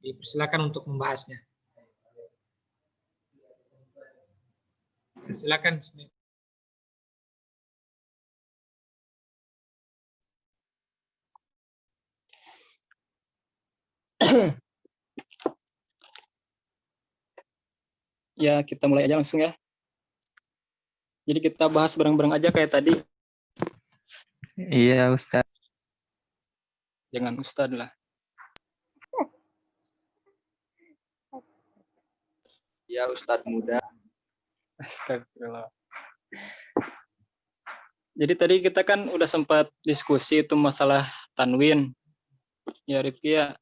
Dipersilakan untuk membahasnya. Silakan. Ya, kita mulai aja langsung ya. Jadi kita bahas bareng-bareng aja kayak tadi. Iya, Ustaz. Jangan Ustadz lah. Ya, Ustadz muda. Astagfirullah. Jadi tadi kita kan udah sempat diskusi itu masalah tanwin. Ya Rifki ya.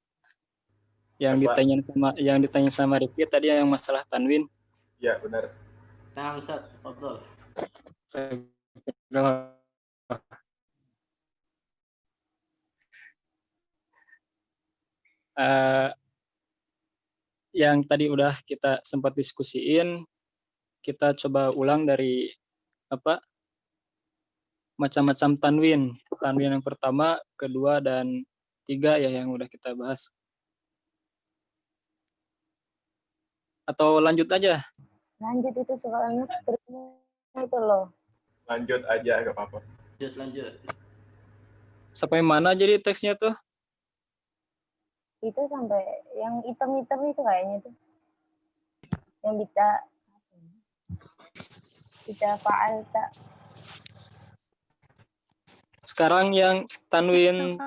Yang ditanya sama Rifki tadi yang masalah tanwin. Ya, benar. Nah, Ustaz, betul. Yang tadi udah kita sempat diskusiin, kita coba ulang dari macam-macam tanwin. Tanwin yang pertama, kedua, dan tiga ya yang udah kita bahas. Atau lanjut aja? Lanjut, itu soalnya skripnya itu loh. Lanjut aja, gak apa-apa. Lanjut. Sampai mana jadi teksnya tuh? Itu sampai yang hitam-hitam itu kayaknya tuh. Yang kita fa'alta. Sekarang yang tanwin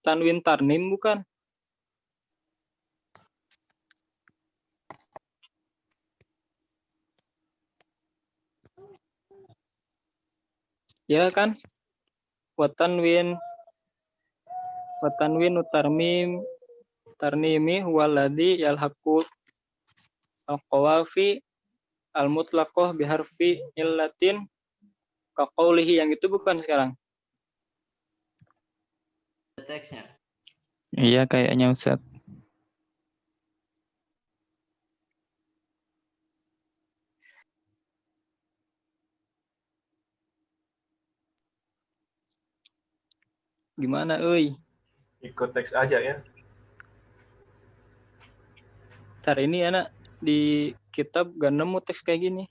tanwin tarnim bukan? Ya kan? Watanwin tarnimi huwaladhi yalhaqu al-qawafi al-mutlaqah biharfi illatin kaqaulihi, yang itu bukan sekarang? Teksnya. Iya, kayaknya Ustaz. Gimana, euy? Ikut teks aja ya. Ntar ini anak di kitab gak nemu teks kayak gini.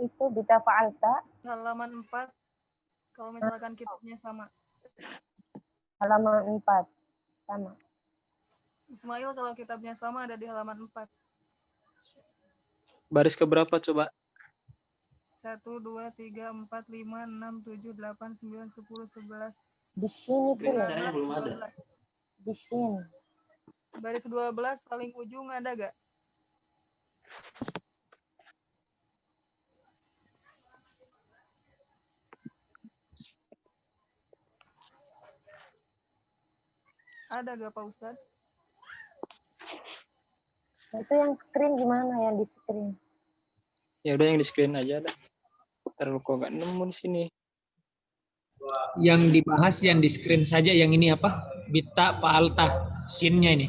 Itu bita fa'alta. Halaman 4, kalau misalkan kitabnya sama. Halaman 4, sama. Ismail kalau kitabnya sama ada di halaman 4. Baris keberapa coba? 1, 2, 3, 4, 5, 6, 7, 8, 9, 10, 11. Di sini tuh loh. Saya belum ada. Di sini. Baris 12 paling ujung ada gak? Ada gak Pak Ustadz? Nah, itu yang screen gimana yang di screen? Ya udah yang di screen aja dah. Terlalu kok gak nemu di sini. Yang dibahas yang di screen saja, yang ini apa? Bita fa'alta, sinnya ini.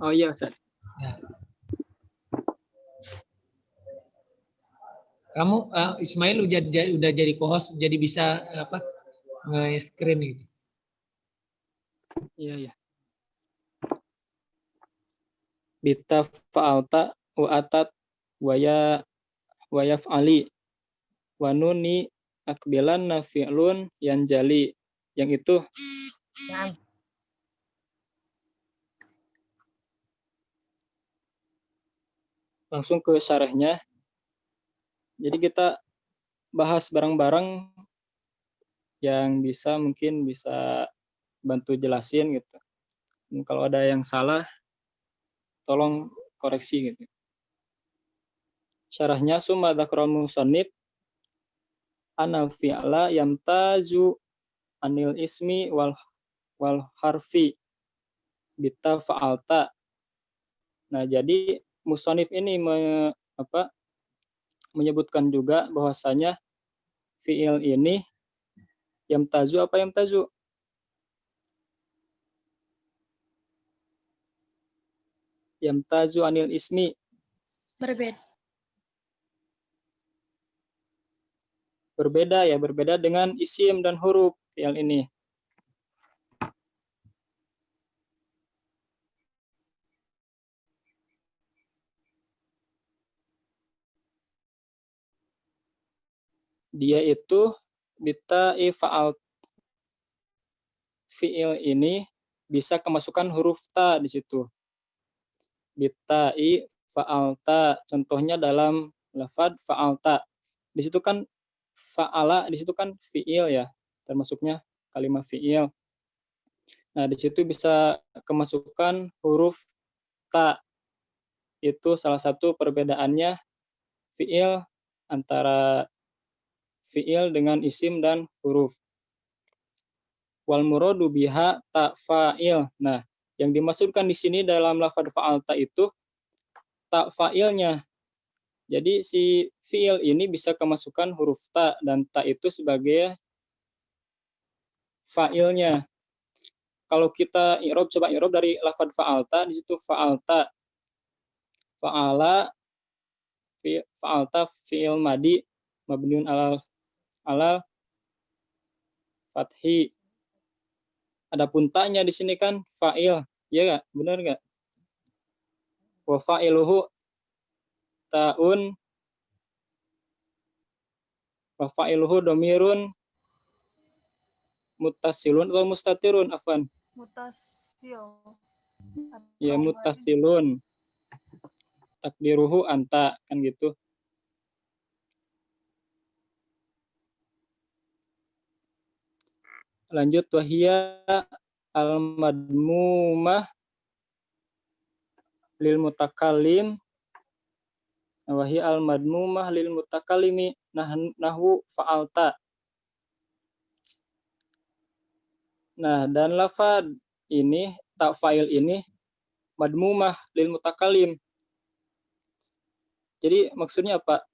Oh iya, Ustaz. Ya. Kamu Ismail udah jadi co-host, jadi bisa nge-screen gitu. Iya. Bita fa'alta wa atat wa yaf'ali wa nuni akbilan nafi'lun yanjali. Yang itu. Nah. Langsung ke syarahnya. Jadi kita bahas bareng-bareng yang mungkin bisa bantu jelasin gitu. Dan kalau ada yang salah, tolong koreksi gitu. Syarahnya summa dzakral musannif ana fi'la yamtazu anil ismi wal harfi bita fa'alta. Nah, jadi musannif ini menyebutkan juga bahwasanya fi'il ini yamtazu apa yamtazu? Yamtazu anil ismi. Berbeda dengan isim dan huruf fi'il ini. dia itu bita'i fa'al fi'il ini bisa kemasukan huruf ta di situ. Bita'i fa'alta, contohnya dalam lafad fa'alta. Di situ kan fa'ala, di situ kan fi'il ya, termasuknya kalimat fi'il. Nah, di situ bisa kemasukan huruf ta. Itu salah satu perbedaannya fi'il antara fi'il dengan isim dan huruf. Wal muradu biha ta fa'il. Nah, yang dimaksudkan di sini dalam lafaz fa'alta itu ta fa'ilnya. Jadi si fi'il ini bisa kemasukan huruf ta dan ta itu sebagai fa'ilnya. Kalau kita i'rab, coba i'rab dari lafaz fa'alta, di situ fa'alta, fa'ala, fa'alta fi'il madi mabniun ala fathi. Adapun ta'nya di sini kan fa'il, ya enggak? Benar enggak? Wa fa'iluhu ta'un, wa fa'iluhu dhamirun muttasilun atau mustatirun, afwan. Mutasil. Ya, Atau muttasilun. Takdiruhu anta, kan gitu. Lanjut, wahia al-madmumah lil mutakallim, wahia al-madmumah lil mutakallimi nahwu fa'alta. Nah, dan lafad ini, ta fa'il ini madmumah lil mutakallim. Jadi maksudnya apa?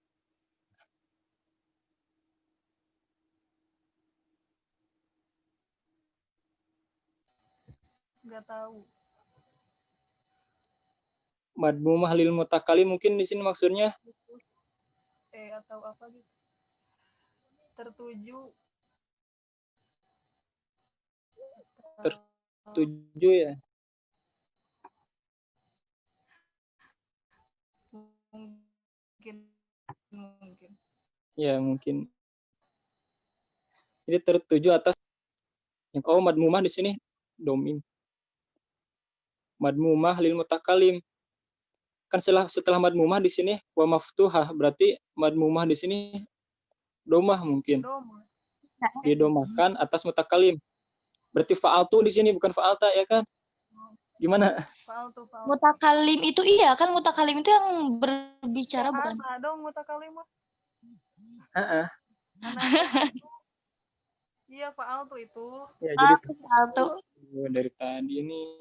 nggak tahu. Madmumah lil mutakallim mungkin di sini maksudnya Putus. Atau apa gitu. Tertuju. tertuju ya. Mungkin. Ya, mungkin. Jadi tertuju atas yang madmumah di sini domim. Madmumah lil mutakallim. Kan setelah madmumah di sini wa maftuhah, berarti madmumah di sini domah mungkin. Doma. Didomahkan atas mutakallim. Berarti fa'altu di sini bukan fa'alta, ya kan? Gimana? Faltu. Mutakalim itu iya kan, mutakalim itu yang berbicara bukan? Bahasa dong mutakalimah. Heeh. Iya, faltu itu. Ya, jadi Faltu. dari tadi ini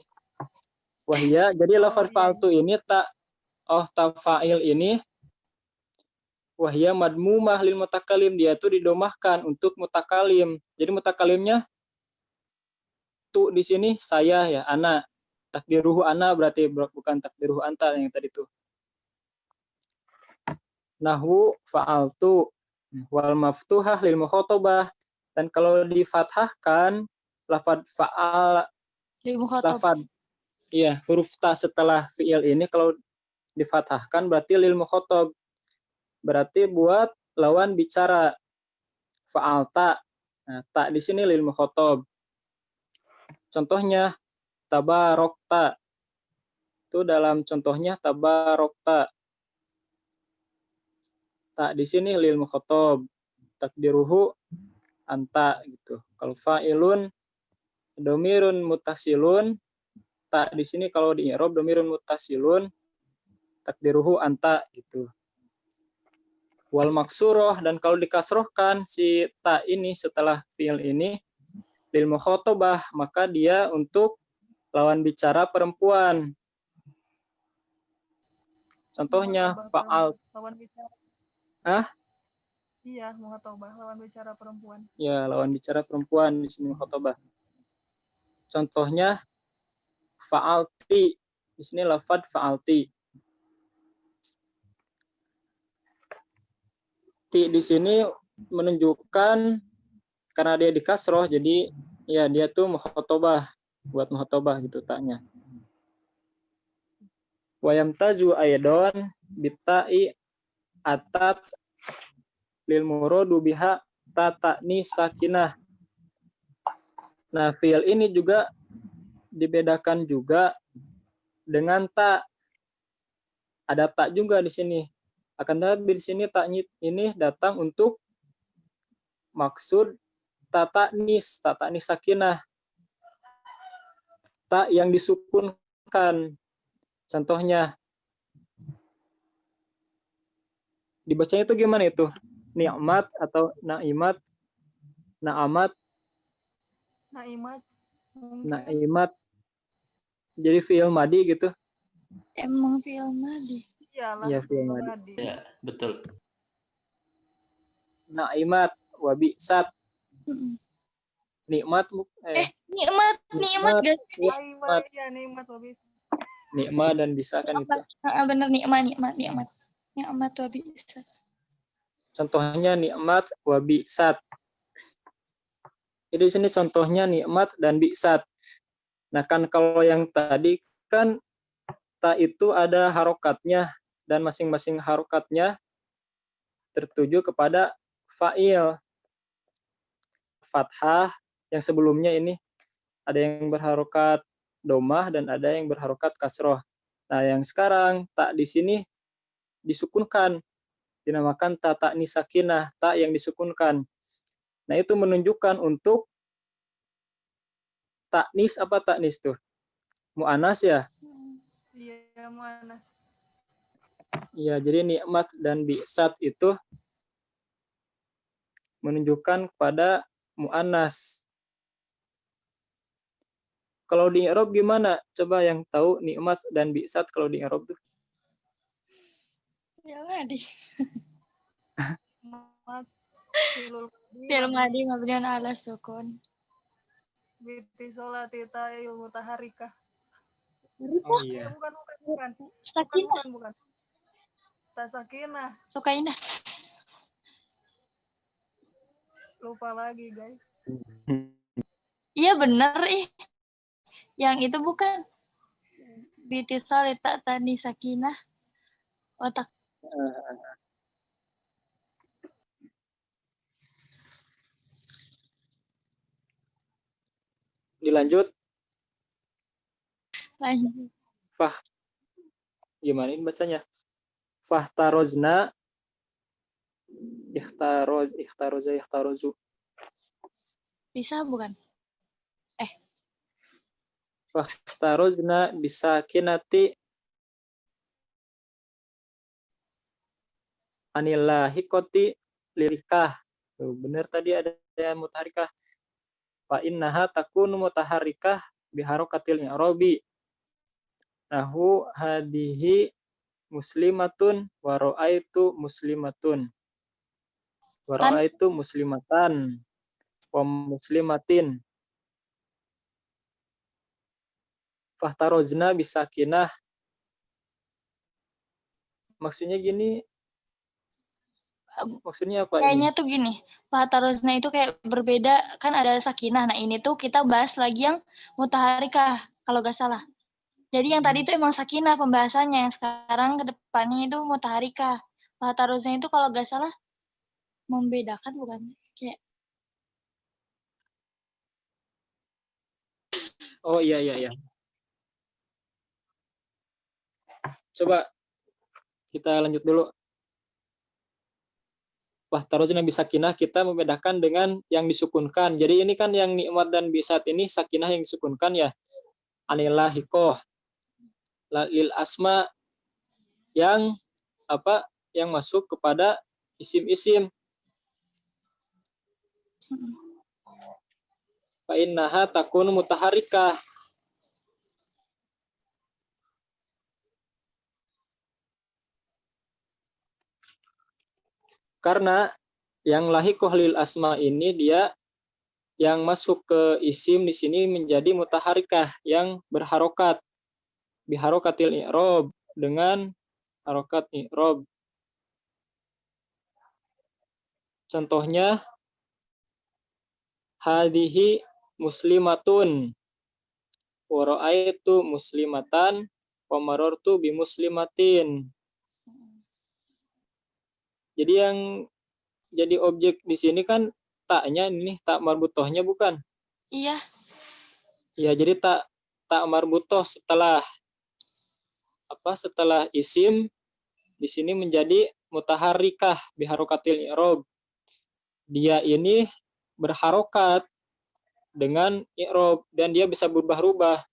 wahia, jadi lafaz fa'altu ini ta fa'il ini wahia madmumah lil mutakalim, dia tuh didomahkan untuk mutakalim. Jadi mutakalimnya tu di sini saya ya, ana. Takdiruhu ana berarti bukan takdiruhu anta yang tadi tuh. Nahwu fa'altu wal maftuhah lil mukhatabah, dan kalau difathahkan lafad fa'al, lafad iya, huruf ta setelah fi'il ini kalau difathahkan berarti lil mukhatab, berarti buat lawan bicara. Fa'alta, nah, ta di sini lil mukhatab. Contohnya tabarokta, itu dalam contohnya tabarokta, ta di sini lil mukhatab, takdiruhu anta gitu. Kalau fa'ilun domirun mutasilun, ta di sini kalau di i'rab domirun mutasilun, takdiruhu anta gitu. Wal maksuroh, dan kalau dikasrohkan si ta ini setelah fi'il ini lil mukhatabah, maka dia untuk lawan bicara perempuan. Contohnya fa'al. Lawan bicara. Iya, mukhatabah, lawan bicara perempuan. Ya, lawan bicara perempuan di sini mukhatabah. Contohnya fa'alti. Di sini lafad fa'alti. Ti di sini menunjukkan karena dia di kasroh, jadi ya dia tuh mukhatabah, buat mukhatabah gitu taknya. Wa yamtazu aidon bitai atat lil muradu biha ta ta'nis sakinah. Nah, fiil ini juga dibedakan juga dengan ta. Ada ta juga di sini. Akan tetapi di sini ta ini datang untuk maksud ta ta'nis sakinah. Ta yang disukunkan. Contohnya dibacanya itu gimana itu? Ni'mat atau na'imat? Na'amat, Naimat. Mungkin. na'imat. Jadi fi'il madi gitu. Emang film madi. Iyalah. Iya, fi'il film madi. madi. Ya, betul. Na'imat wa bi'sat. Mm-mm. Nikmat Nikmat gak sih? Naimat, ya nikmat habis. nikmat dan bisa kan itu. Bener nikmat. Nikmat wa bisa. Contohnya nikmat wa bi'sat. Jadi di sini contohnya nikmat dan bi'sat. Nah, kan kalau yang tadi kan ta itu ada harokatnya dan masing-masing harokatnya tertuju kepada fa'il. Fathah yang sebelumnya ini ada yang berharokat domah dan ada yang berharokat kasroh. Nah, yang sekarang ta di sini disukunkan, dinamakan ta ta'nis sakinah, ta yang disukunkan. Nah, itu menunjukkan untuk taknis apa taknis tuh? Mu'anas ya? Iya, mana? Iya, jadi nikmat dan bi'sat itu menunjukkan kepada mu'anas. Kalau di i'rab gimana? Coba yang tahu nikmat dan bi'sat kalau di i'rab tuh. Ya madi. Mat. Film madi mabniun ala sukun. Biti solatita ilmu taharikah. Oh iya. Bukan. Sakinah. Bukan. Tasakinah. Sukainah. Lupa lagi, guys. Iya bener ih. Yang itu bukan. Bitisal tak tani sakinah. Otak. Dilanjut. Lanjut. Gimana ini bacanya? Fahtarozna ikhtarozu. Bisa bukan? Fahtarozna bisakinati anillahikoti lirikah. Tuh, benar tadi ada yang mutaharikah. Fa innaha takunu mutaharikah biharokatil i'robi. Nahu hadihi muslimatun wa ra'aitu muslimatun. Wa ra'aitu muslimatan wa muslimatin. Fahtarozna bisakinah. Maksudnya gini. Maksudnya apa Kayaknya ini? tuh gini, Fatarozna itu kayak berbeda, kan ada sakinah. Nah ini tuh kita bahas lagi yang mutaharikah, kalau gak salah. Jadi yang tadi itu emang sakinah pembahasannya, yang sekarang ke depannya itu mutaharikah. Fatarozna itu kalau gak salah membedakan bukan? Kayak Oh iya. Coba kita lanjut dulu. Fahtarozna bisakinah kita membedakan dengan yang disukunkan. Jadi ini kan yang nikmat dan bi'sat ini sakinah yang disukunkan ya. Anillahikoh. Lil asma yang apa? Yang masuk kepada isim-isim. Fa innaha takunu mutaharikah. Karena yang lahikoh lil asma ini dia yang masuk ke isim di sini menjadi mutaharikah yang berharokat. Biharokatil i'rob dengan harokat i'rob. Contohnya hadihi muslimatun wa ra'aitu muslimatan wa marartu bi muslimatin. Jadi yang jadi objek di sini kan taknya ini tak marbutohnya bukan? Iya, Ya, jadi tak marbutoh setelah setelah isim di sini menjadi mutaharrikah biharokatil i'rob. Dia ini berharokat dengan i'rob dan dia bisa berubah-ubah.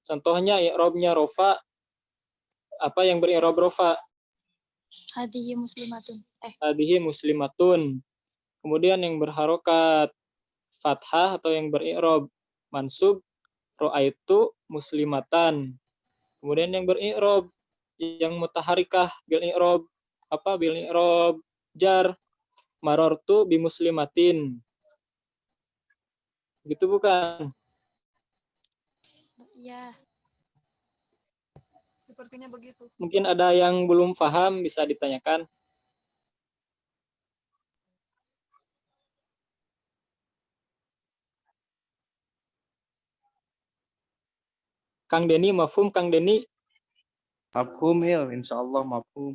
Contohnya i'robnya rofa, apa yang beri'rob rofa? hadihi muslimatun. Hadihi muslimatun. Kemudian yang berharokat fathah atau yang beri'rob mansub, ro'aitu muslimatan. Kemudian yang beri'rob yang mutaharikah bil i'rob bil i'rob jar, marortu bi muslimatin. Gitu bukan? Iya, Sepertinya begitu. Mungkin ada yang belum paham, bisa ditanyakan. Kang Deni, mafhum Kang Deni? Mafhum il, insyaallah mafhum.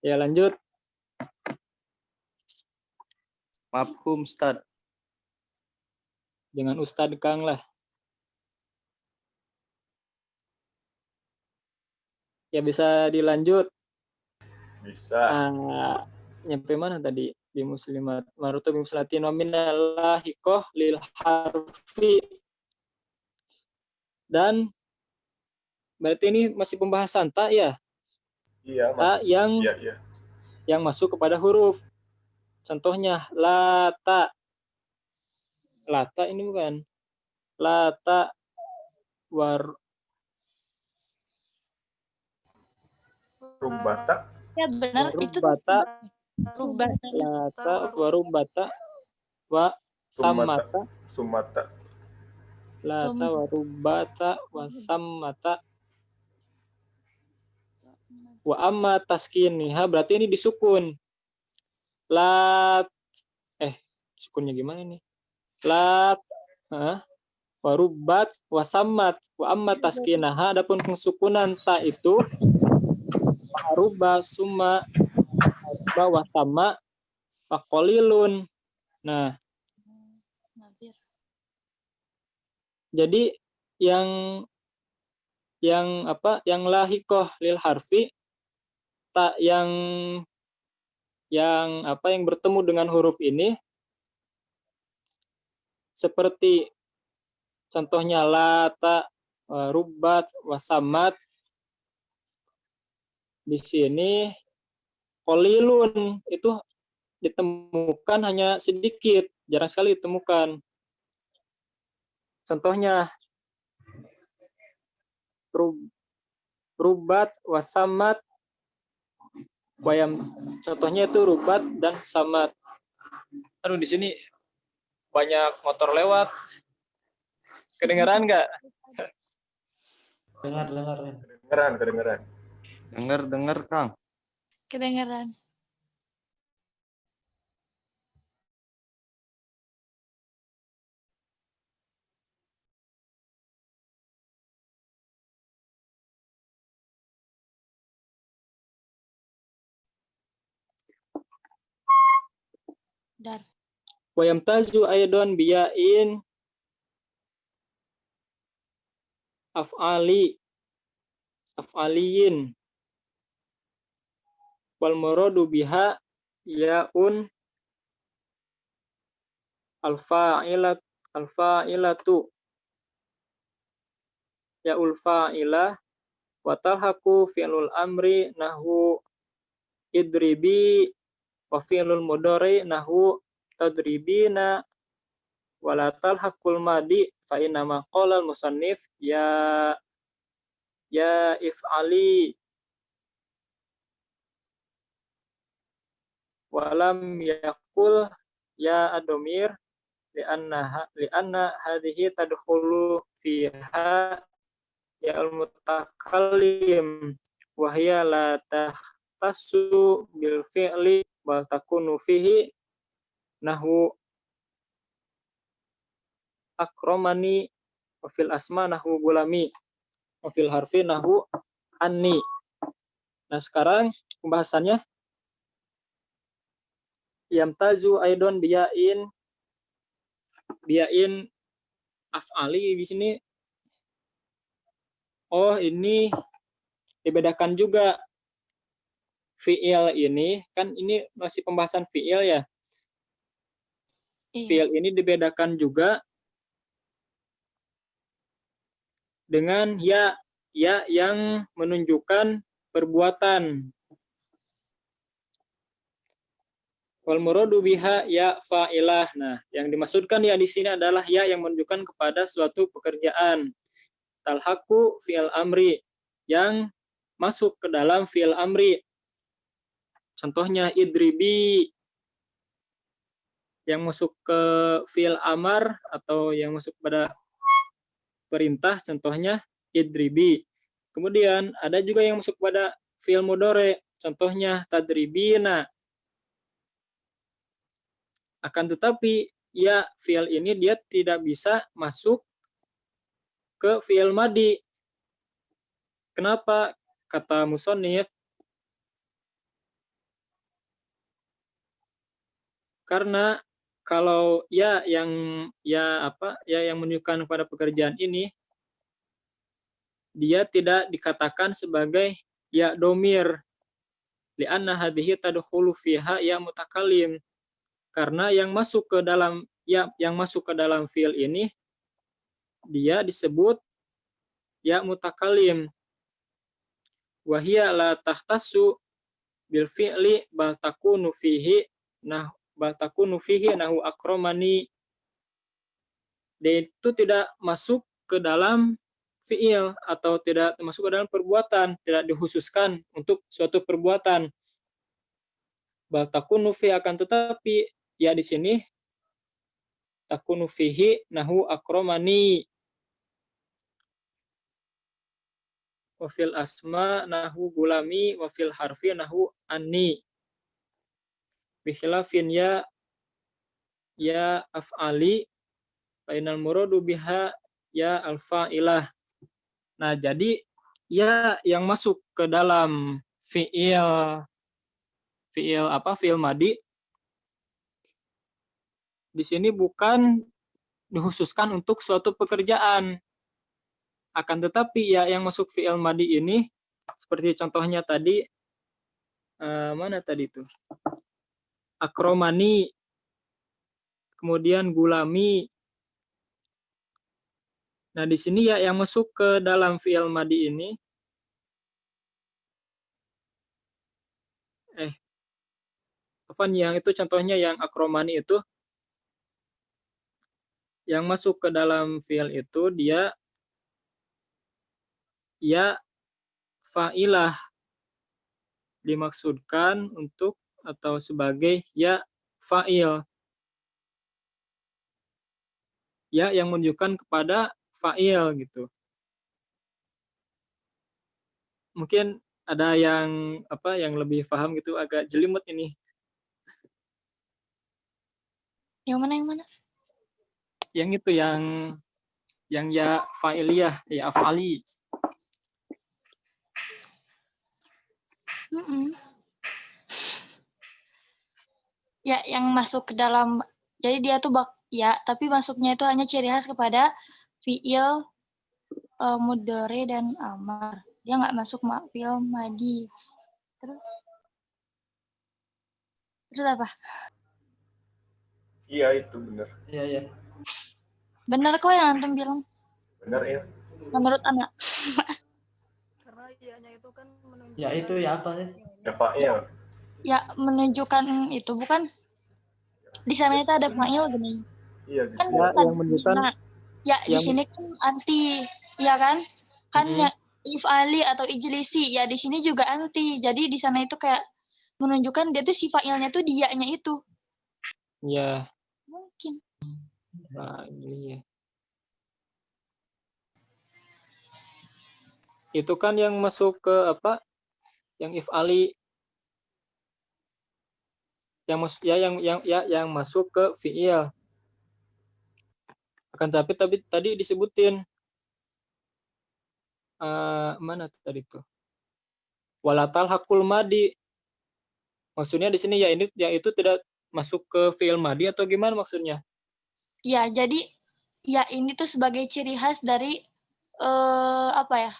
Ya, lanjut. Mafhum Ustaz. Dengan Ustadz Kang lah. Ya, bisa dilanjut. Bisa. Nyampe mana tadi? Di muslimat. Marutu bi muslimatin wa minallahikoh lil harfi. Dan berarti ini masih pembahasan tak ya? Iya, Tak Mas. yang Iya. yang masuk kepada huruf. Contohnya lata. Lata ini bukan. Lata Rubata. ya benar itu warubata. rubata. Lata warubata wa sammata. Sumata. Lata warubata wa sammata. Wa amma taskiniha berarti ini disukun. Lat sukunnya gimana nih? Lat warubat wasammat wa amma taskinaha, adapun pensukunan ta itu waruba summa wa wasamma faqalilun. Nah, jadi yang lahikoh lil harfi, tak yang bertemu dengan huruf ini seperti contohnya lata, rubat, wasamat. Di sini qalilun itu ditemukan hanya sedikit, jarang sekali ditemukan. Contohnya rubat, wasamat, contohnya itu rubat dan samat. Aduh, di sini banyak motor lewat. Kedengeran nggak? Kedengeran. Dengar Kang. Kedengeran. Dar. Wa yamtazu aidon biyain af'aliyin wal muradu biha yaun alfa'ilatu yaul fa'ilah wa talhaqu fi'lul amri nahu idribi wa fi'lul mudhari nahu tadribina wala talhaqul madi fa inna ma qala al musannif ya if'ali walam yaqul ya adomir lianna hadhihi tadkhulu fiha ya al mutakallim wa hiya la tahtassu bil fi'li bal takunu fihi nahu akramani wa fil asma nahu gulami wa fil harfi nahu anni. Nah, sekarang pembahasannya yamtazu aidon biyain af'ali di sini. Oh, ini dibedakan juga fiil ini, kan ini masih pembahasan fiil ya. Iya. Fiil ini dibedakan juga dengan ya yang menunjukkan perbuatan. Wal muradu biha ya fa'ilah. Nah, yang dimaksudkan ya di sini adalah ya yang menunjukkan kepada suatu pekerjaan. Talhaku fi'il amri, yang masuk ke dalam fi'il amri. Contohnya idribi, yang masuk ke fi'il amar atau yang masuk pada perintah, contohnya idribi. Kemudian ada juga yang masuk pada fi'il mudhari, contohnya tadribina. Akan tetapi ya fi'il ini dia tidak bisa masuk ke fi'il madi. Kenapa? Kata musonif, karena kalau ya yang menunjukkan pada pekerjaan ini dia tidak dikatakan sebagai ya domir, li'anna hadhihi tadkhulu fiha ya mutakallim, karena yang masuk ke dalam fi'il ini dia disebut ya mutakallim. Wa hiya la tahtassu bil fi'li bal takunu fihi nahu akramani. Dia itu tidak masuk ke dalam fi'il atau tidak masuk ke dalam perbuatan, tidak dikhususkan untuk suatu perbuatan. Bal takunu fi, akan tetapi ya di sini takunu fihi nahu akramani. Wa fil asma nahu gulami wa fil harfi nahu anni. Bikhilafin ya af'ali fainal muradu biha ya al-fa'ilah. Nah, jadi ya yang masuk ke dalam fi'il madi di sini bukan dikhususkan untuk suatu pekerjaan. Akan tetapi ya yang masuk fi'il madi ini seperti contohnya tadi, mana tadi itu? Akromani, kemudian gulami. Nah, di sini ya yang masuk ke dalam fi'il madi ini yang itu contohnya yang akromani itu yang masuk ke dalam fi'il itu dia ya fa'ilah, dimaksudkan untuk atau sebagai ya fa'il. Ya yang menunjukkan kepada fa'il gitu. Mungkin ada yang lebih paham gitu, agak jelimet ini. Yang mana? Yang itu yang ya fa'iliyah, ya af'ali. Ya, yang masuk ke dalam, jadi dia tuh ya, tapi masuknya itu hanya ciri khas kepada fi'il mudhari dan amar. Dia nggak masuk fi'il madi. Terus apa? Iya itu benar. Iya. Benar kok yang antum bilang. Benar ya. Menurut anak. Karena ianya itu kan menunjukkan. Ya itu ya apa sih? Ya fa'il. Ya menunjukkan itu, bukan di sana itu ada fa'il gini. Iya. Kan Ya, yang menunjukkan ya di sini kan anti, ya kan? Kan ya if'ali atau ijlisi, ya di sini juga anti. Jadi di sana itu kayak menunjukkan dia tuh si fa'ilnya tuh dianya itu. Ya. Mungkin. Nah, ini ya. Itu kan yang masuk ke apa? Yang if'ali, yang masuk yang masuk ke fi'il. Akan tapi tadi disebutin mana tadi tuh? Walatal hakul madi. Maksudnya di sini ya ini yang itu tidak masuk ke fi'il madi atau gimana maksudnya? Ya, jadi ya ini tuh sebagai ciri khas dari apa ya?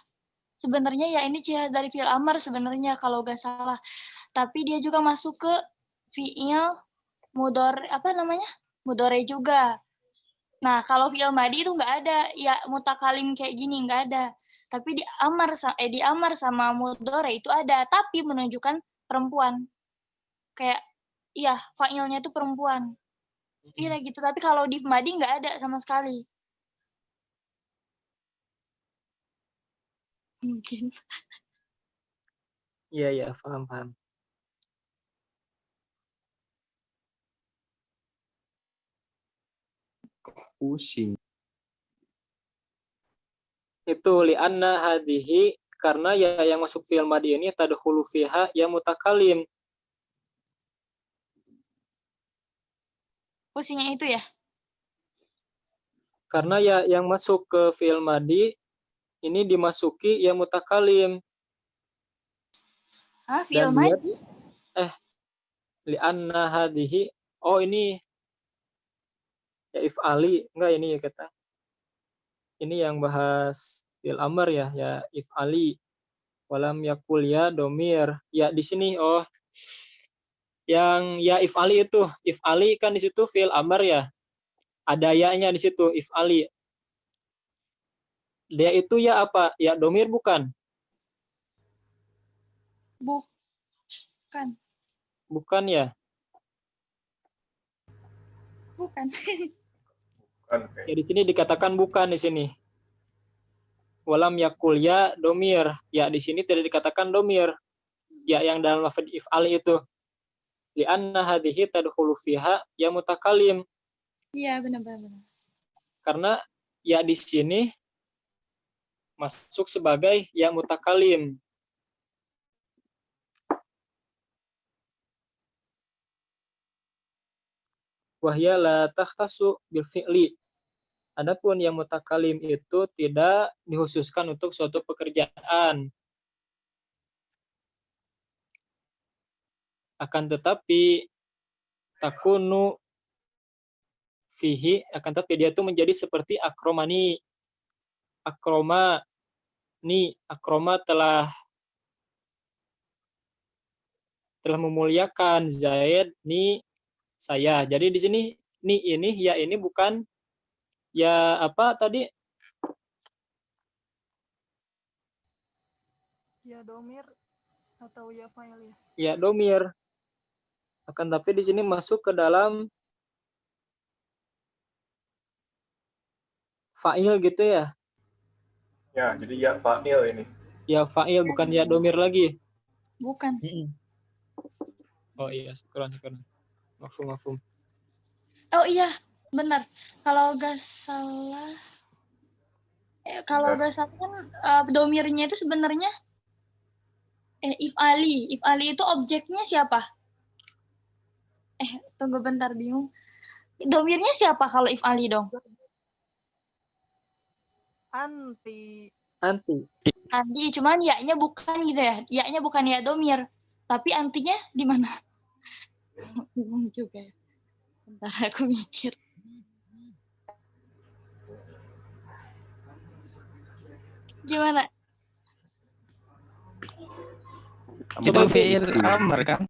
Sebenarnya ya ini ciri khas dari fi'il amar sebenarnya kalau nggak salah. Tapi dia juga masuk ke fi'il mudhari apa namanya? Mudhari juga. Nah, kalau fi'il madi itu nggak ada ya mutakalim kayak gini nggak ada. Tapi di amar sama mudhari itu ada, tapi menunjukkan perempuan. Kayak iya, fa'ilnya itu perempuan. Iya gitu, tapi kalau di madi nggak ada sama sekali. Mungkin. Iya, iya, paham. Pusing. Itu li'anna hadhihi karena ya yang masuk fi'il madi ini tadkhulu fiha ya mutakalim. Pusingnya itu ya? Karena ya yang masuk ke fi'il madi ini dimasuki ya mutakalim. Hah, fi'il Dan madi? Li'anna hadhihi. Oh, ini ya if'ali. Enggak, ini ya kata. Ini yang bahas fi'il amr ya if'ali. Walam yakul ya domir. Ya di sini yang ya if'ali itu. If'ali kan di situ fi'il amr ya. Ada ya-nya di situ if'ali. Dia itu ya apa? Ya domir bukan? Bukan. Bukan ya? Bukan. Kan Ya di sini dikatakan bukan di sini. Walam yakul ya domir. Ya di sini tidak dikatakan domir. Ya yang dalam lafaz if'ali itu. Li'anna hadhihi tadkhulu fiha ya mutakalim. Iya, benar-benar. Karena ya di sini masuk sebagai ya mutakalim. Wahya la takhtasu bil fi'li. Adapun yang mutakalim itu tidak dikhususkan untuk suatu pekerjaan. Akan tetapi takunu fihi, akan tetapi dia itu menjadi seperti akromani. Akroma telah memuliakan Zaid ni saya. Jadi di sini ini ya ini bukan ya apa tadi? Ya domir atau ya fa'il ya? Ya domir. Akan tapi di sini masuk ke dalam fa'il gitu ya. ya, jadi ya fa'il ini. Ya fa'il bukan ya domir lagi. Bukan. Oh iya, syukuran. Mafhum. Oh iya, benar. Kalau nggak salah, kan domirnya itu sebenarnya if'ali. If'ali itu objeknya siapa? Tunggu bentar, bingung. Domirnya siapa kalau if'ali dong? Anti. Anti, cuman ya-nya bukan gitu ya. Ya-nya bukan ya domir. Tapi antinya di mana? Bingung juga ya. Bentar aku mikir. Gimana? Coba fi'il amr kan?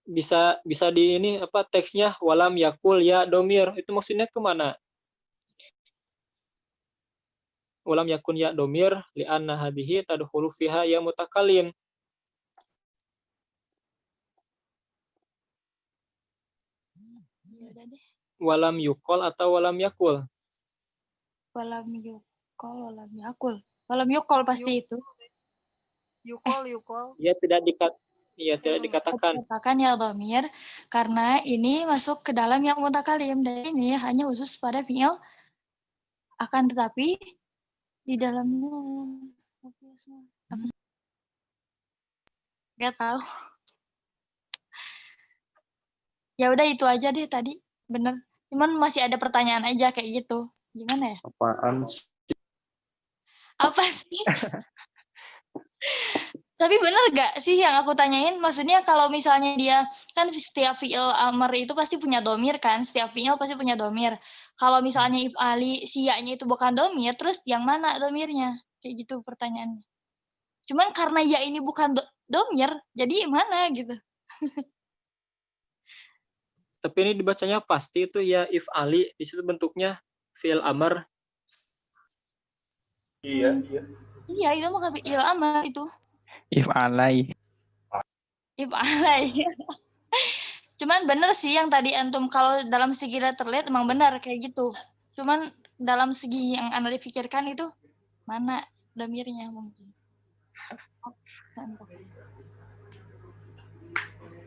Bisa di ini apa teksnya walam yakul ya domir. Itu maksudnya kemana? Walam yakun ya domir li'anna hadhihi tadkhulu fiha ya mutakalim. Ya udah deh. Walam yukol atau walam yakul? Walam yakul. Walam yukol pasti itu. Yukol. Ya tidak dikatakan. Dikatakan ya domir karena ini masuk ke dalam yang mutakalim dan ini hanya khusus pada fi'il. Akan tetapi di dalamnya nggak tahu. Ya udah itu aja deh tadi. Bener. Cuman masih ada pertanyaan aja kayak gitu. Gimana ya? Apaan? Apa sih? Tapi benar gak sih yang aku tanyain? Maksudnya kalau misalnya dia kan setiap fi'il amr itu pasti punya domir kan? Setiap fi'il pasti punya domir. Kalau misalnya if'ali siya-nya itu bukan domir, terus yang mana domirnya? Kayak gitu pertanyaannya. Cuman karena ya ini bukan domir, jadi mana gitu. Tapi ini dibacanya pasti itu ya if ali, di situ bentuknya fi'il amr. Iya, iya. Iya, itu mah fi'il amr itu. If alay. If'alai. Cuman bener sih yang tadi antum kalau dalam segi terlihat emang benar kayak gitu. Cuman dalam segi yang anda dipikirkan itu mana domirnya mungkin.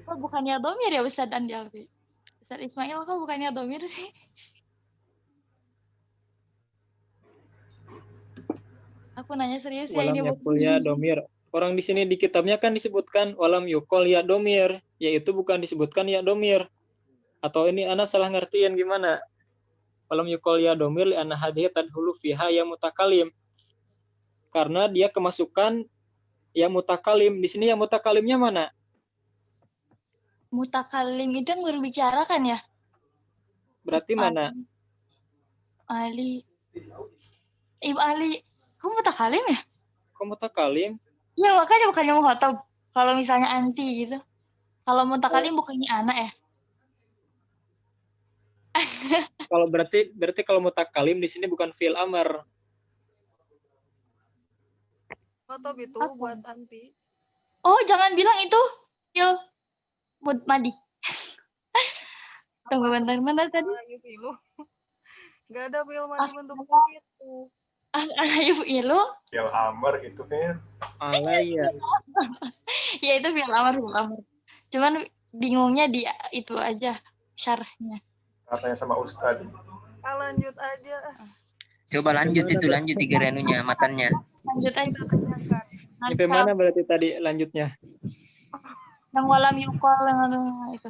Kok bukannya domir ya Ustadz Andi Alfi? Ustadz Ismail kok bukannya domir sih? Aku nanya serius ya ini Walam yakul ya domir. Orang di sini di kitabnya kan disebutkan walam yukol ya domir, yaitu bukan disebutkan ya domir. Atau ini ana salah ngertiin gimana? Walam yukol ya domir li anna hadhihi tadhulu fiha ya mutakalim. Karena dia kemasukan ya mutakalim. Di sini ya mutakalimnya mana? Mutakalim itu yang berbicara kan ya? Berarti mana? Ali. Ibu Ali. Kok mutakalim ya? Kok mutakalim? Iya makanya bukannya muhotob. Kalau misalnya anti gitu. Kalau mutakalim bukannya anak ya? Kalau berarti kalau mutakalim di sini bukan fi'il amr. Atau itu Apa? buat anti. Oh jangan bilang itu fi'il madi. Tunggu bentar, mana tadi? Ilu. Gak ada film mati bentuk begitu. Ayu ilu. Fi'il amr itu kan. Alaya. Ya itu fi'il amr. Cuman bingungnya di itu aja syarahnya. Katanya sama Ustadz. Lanjut aja. Coba lanjut itu, lanjut tiga renunya, matannya. Lanjut aja. Sampai mana berarti tadi lanjutnya? Yang walam yukol yang itu.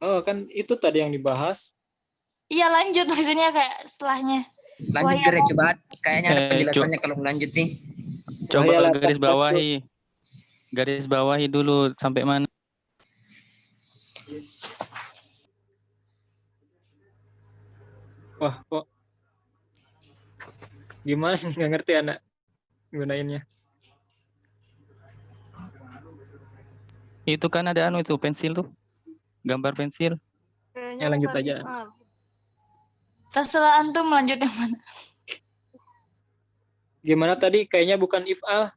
Oh kan itu tadi yang dibahas. Iya lanjut maksudnya kayak setelahnya. Lanjut Wah, Gere, coba kayaknya ada penjelasannya kalau lanjut nih. Wahyalah Coba garis bawahi. Garis bawahi dulu sampai mana? Wah kok gimana? Nggak ngerti anak gunainnya. Itu kan ada itu pensil tuh. Gambar pensil. Kayaknya Ya, lanjut bukan aja. if'al. Terserah antum lanjut yang mana. Gimana tadi? Kayaknya bukan if'al.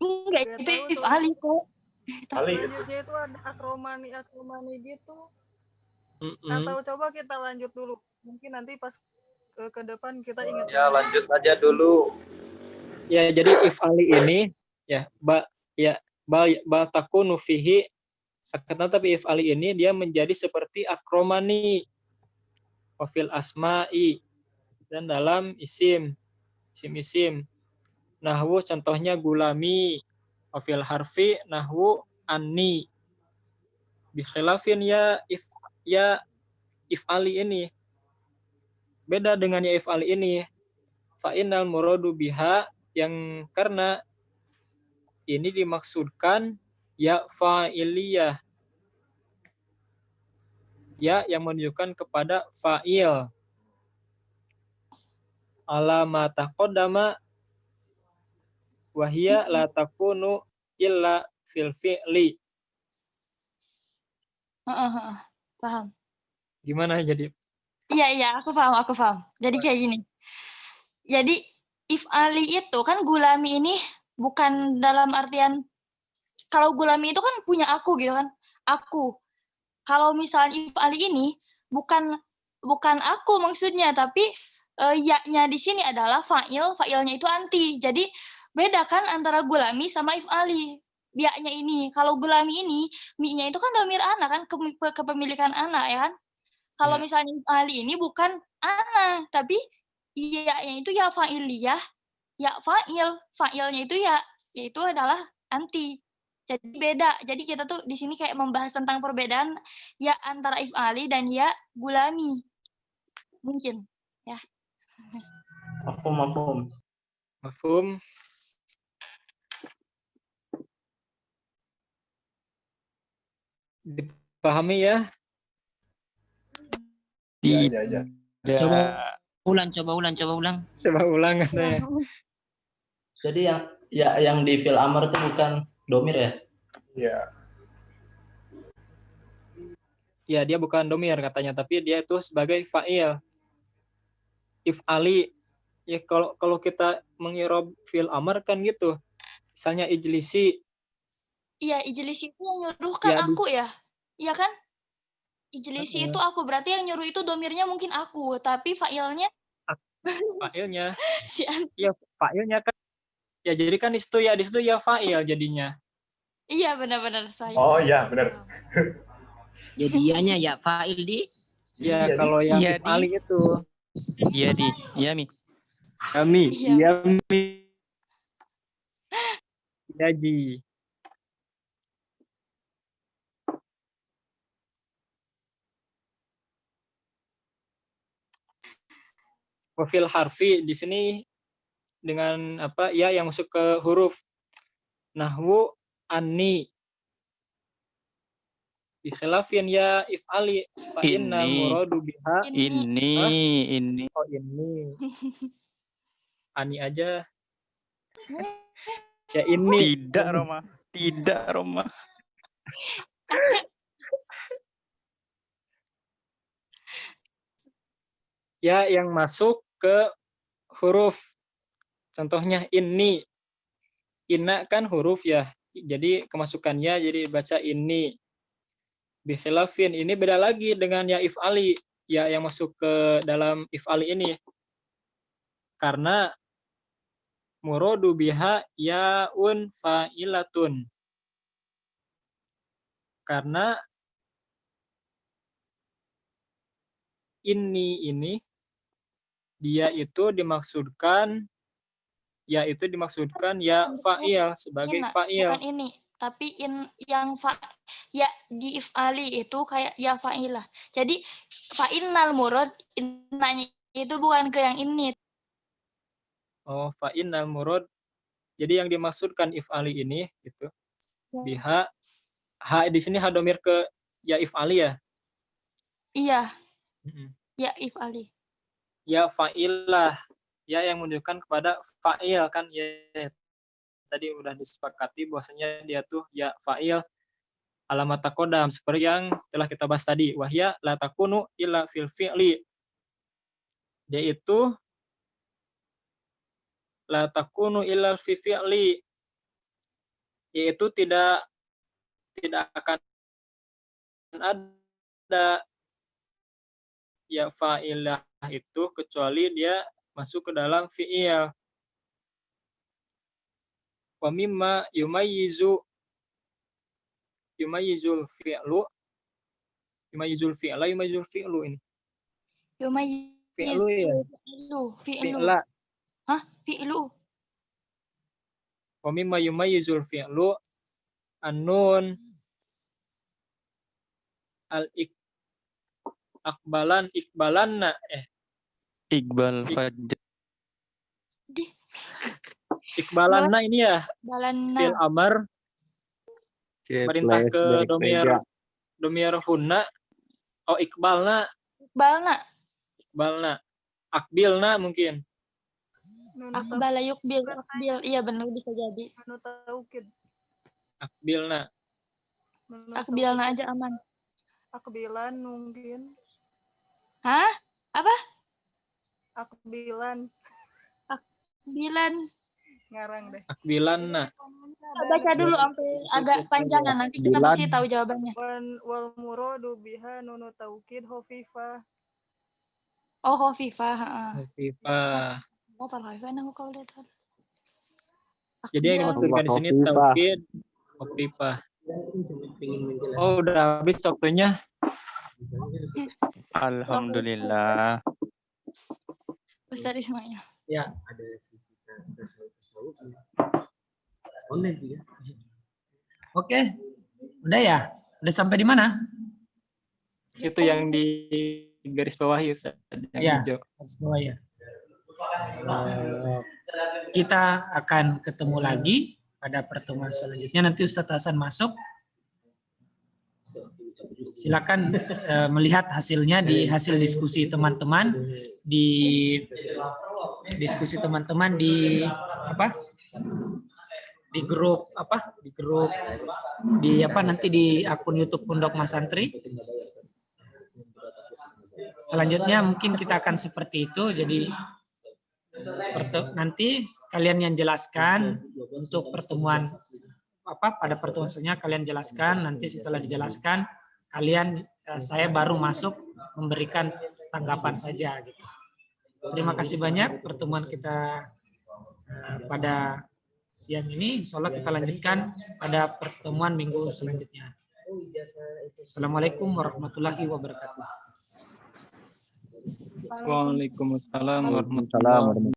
Enggak, Gak itu tahu tuh. if'ali kok. Kali itu. Selanjutnya itu ada akromani gitu. Mm-mm. Atau coba kita lanjut dulu. Mungkin nanti pas ke depan kita ingat. Ya lanjut aja dulu. Ya jadi if'ali ini ya ba takunu fihi, akan tapi if'ali ini dia menjadi seperti akromani wafil asma'i, dan dalam isim nahwu contohnya gulami, wafil harfi nahwu anni, bikhilafin ya if'ali ini beda dengan ya if'ali ini, fa'innal muradu biha, yang karena ini dimaksudkan ya fa'iliyah, ya yang menunjukkan kepada fa'il, ala ma taqaddama wa hiya la takunu illa fil fi'li. Paham. Gimana jadi? Iya, aku paham. Jadi kayak gini. Jadi if'ali itu kan gulami ini bukan dalam artian, kalau gulami itu kan punya aku gitu kan. Aku. Kalau misalnya if'ali ini bukan aku maksudnya, tapi ya-nya di sini adalah fa'il, fa'ilnya itu anti. Jadi beda kan antara gulami sama if'ali. Ya-nya ini. Kalau gulami ini, mi-nya itu kan dhamir anak kan, kepemilikan anak ya kan. Kalau misalnya if'ali ini bukan anak, tapi ya-nya itu ya fa'iliyah, ya fa'il, fa'ilnya itu ya yaitu adalah anti. Jadi beda. Jadi kita tuh di sini kayak membahas tentang perbedaan ya antara if'ali dan ya gulami. Mungkin ya. Mafhum. Mafhum. Dipahami ya? Iya. Tidak. Coba ulang. Coba ulang katanya. Jadi yang di fil amr itu bukan domir ya? Iya. Ya, dia bukan domir katanya, tapi dia itu sebagai fa'il. If'ali. Ya, kalau kita mengirob fil amr kan gitu. Misalnya ijlisi. Iya, ijlisi itu yang nyuruh kan Ya, aku ya? Iya kan? Ijlisi itu aku, berarti yang nyuruh itu domirnya mungkin aku, tapi fa'ilnya fa'ilnya. si An- Ya, fa'ilnya kan. Ya, jadi kan di situ ya fa'il jadinya. Iya, benar-benar saya. Oh iya, benar. Jadiannya ya fa'il di Ya, Iya, kalau yang Iya, if'ali itu. Iya di. Iya mi. Kami. Iya. Iya, mi. Iya, ji. Wafil harfi di sini dengan apa? Ya, yang masuk ke huruf. Nahwu anni. Bikhilafin ya if'ali. Fa innal Ini. muradu biha. Ini. Oh, ini. Ani aja. Ya ini. Tidak, Roma. Tidak, Roma. Ya, yang masuk ke huruf. Contohnya ini. Inna kan huruf ya. Jadi kemasukannya jadi baca ini. Bikhilafin ini beda lagi dengan ya if'ali. Ya yang masuk ke dalam if'ali ini. Karena muradu biha yaun fa'ilatun. Karena ini dia itu dimaksudkan ya fa'il sebagai Ina, fa'il. bukan ini, tapi yang ya di if'ali itu kayak ya fa'ilah. Jadi fa'innal murad innanya itu bukan ke yang ini. Oh, fa'innal murad. Jadi yang dimaksudkan if'ali ini gitu. Biha di sini ha domir ke ya if'ali ya. Iya. Ya if'ali. Ya fa'ilah. Ya yang menunjukkan kepada fa'il kan ya. Tadi udah disepakati bahwasanya dia tuh ya fa'il alamat taqaddam seperti yang telah kita bahas tadi. Wahya la takunu illa fil fi'li. Yaitu la takunu illa fil fi'li. Yaitu tidak akan ada ya fa'ilah itu kecuali dia masuk ke dalam fi'il. Wa mimma yumayyizul fi'lu ini. Fi'lu ya. Fi'lu. Fi'la. Hah? Fi'lu. Wa mimma yumayyizul fi'lu an-nun ikbalanna Iqbal Fajr. Ikbalanna ini ya fil Balanna. amar perintah ke domir hunna. Oh, ikbalna akbilna mungkin. Akbala yukbil. Iya benar bisa jadi. Nunu taukid. Akbilna. Nunu Akbilna taukid. aja aman. Akbilan mungkin. Hah? Apa? Akbilan. Bilan. Ngarang deh. Akbilanna. Baca dulu sampai agak panjangan nanti kita pasti tahu jawabannya. Wal muradu biha nunu taukid khafifah. Oh, khafifah, heeh. Khafifah. Oh, khafifah nah kau lihat. Jadi yang dimaksudkan di sini taukid khafifah. Oh, udah habis waktunya. Alhamdulillah. Ustaz Ismail. ya ada online juga. Oke. Udah ya? Udah sampai di mana? Itu yang di garis bawah Ustaz, yang Ya. hijau. Garis bawah ya. Kita akan ketemu lagi pada pertemuan selanjutnya. Nanti Ustadz Hasan masuk. Silakan melihat hasilnya di hasil diskusi teman-teman di grup nanti di akun YouTube Pondok Mas Santri. Selanjutnya mungkin kita akan seperti itu. Jadi nanti kalian yang jelaskan untuk pertemuan pada pertemuan selanjutnya kalian jelaskan. Nanti setelah dijelaskan saya baru masuk memberikan tanggapan saja gitu. Terima kasih banyak pertemuan kita pada siang ini. Insya Allah kita lanjutkan pada pertemuan minggu selanjutnya. Assalamualaikum warahmatullahi wabarakatuh. Waalaikumsalam warahmatullahi wabarakatuh.